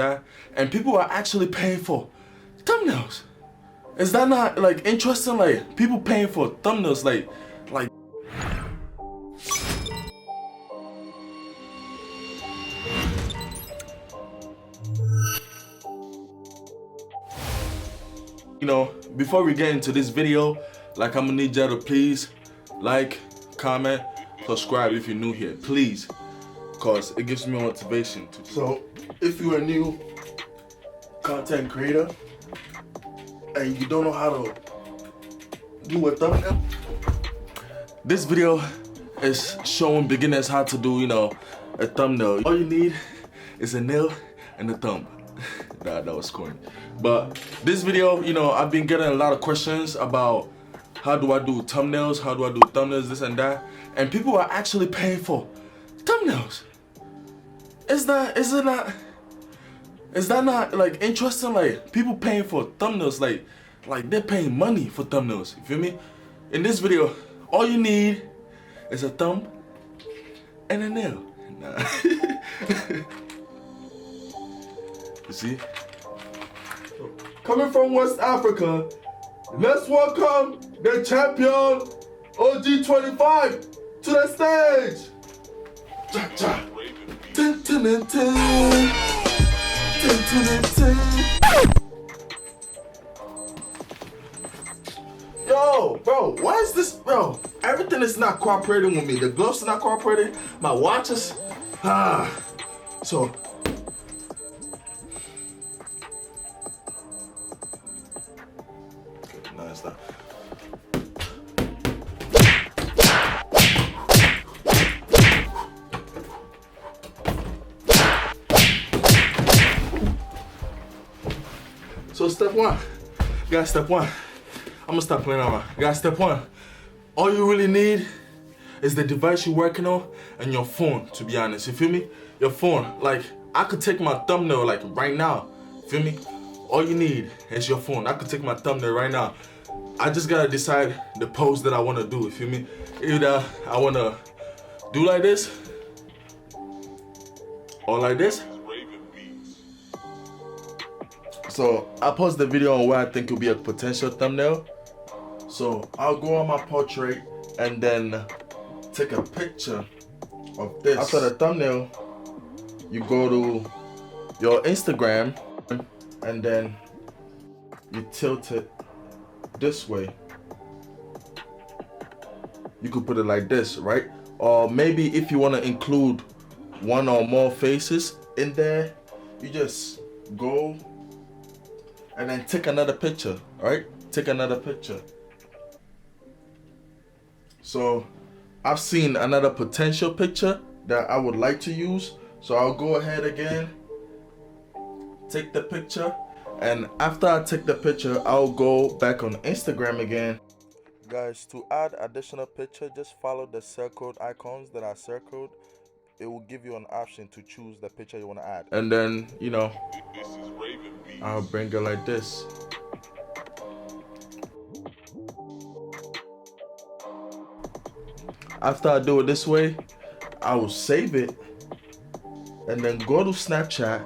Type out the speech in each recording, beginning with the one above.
that, and people are actually paying for thumbnails. Is that not like interesting? Like people paying for thumbnails, like you know, before we get into this video, like I'm gonna need y'all to please like, comment, subscribe if you're new here, please, cause it gives me motivation to. So if you're a new content creator and you don't know how to do a thumbnail, this video is showing beginners how to do, you know, a thumbnail. All you need is a nail and a thumb. Nah, that was corny. But this video, you know, I've been getting a lot of questions about how do I do thumbnails, this and that, and people are actually paying for thumbnails. Is that not like interesting? Like people paying for thumbnails, like they're paying money for thumbnails. You feel me? In this video, all you need is a thumb and a nail. Nah. You see? Coming from West Africa, let's welcome the champion OG25 to the stage. Cha cha. Tin tin tin tin. Tin tin tin. Yo, bro, why is this, bro? Everything is not cooperating with me. The gloves are not cooperating. My watches. So. No, it's not. So step one, guys, step one. I'm gonna stop playing around. Guys, step one. All you really need is the device you're working on and your phone, to be honest. You feel me? Your phone. Like, I could take my thumbnail, like, right now. Feel me? All you need is your phone. I could take my thumbnail right now. I just gotta decide the pose that I wanna do, you feel me? Either I wanna do like this, or like this. So I'll post the video on where I think will be a potential thumbnail. So I'll go on my portrait and then take a picture of this. After the thumbnail, you go to your Instagram and then you tilt it this way. You could put it like this, right? Or maybe if you want to include one or more faces in there, you just go and then take another picture, right? Take another picture. So I've seen another potential picture that I would like to use. So I'll go ahead again, take the picture, and after I take the picture, I'll go back on Instagram again. Guys, to add additional picture, just follow the circled icons that are circled. It will give you an option to choose the picture you want to add. And then, you know, I'll bring it like this. After I do it this way, I will save it and then go to Snapchat.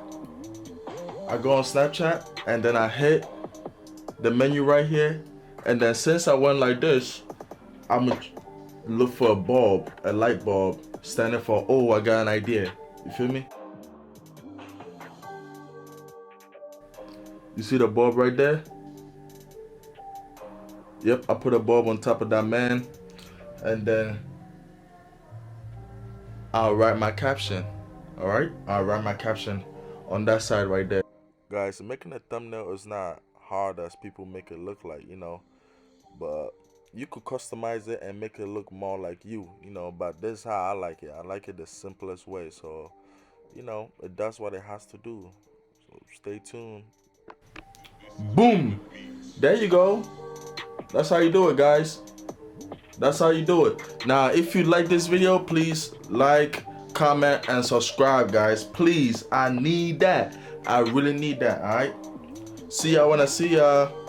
I go on Snapchat and then I hit the menu right here. And then since I went like this, I'm gonna look for a bulb, a light bulb, standing for, oh, I got an idea. You feel me? You see the bulb right there? Yep, I put a bulb on top of that man. And then I'll write my caption. Alright? I'll write my caption on that side right there. Guys, making a thumbnail is not hard as people make it look like, you know. But you could customize it and make it look more like you know. But this is how I like it. I like it the simplest way. So, you know, it does what it has to do. So stay tuned. Boom! There you go. That's how you do it, guys. That's how you do it. Now, if you like this video, please like, comment, and subscribe, guys. Please, I need that. I really need that, alright? See y'all when I see y'all.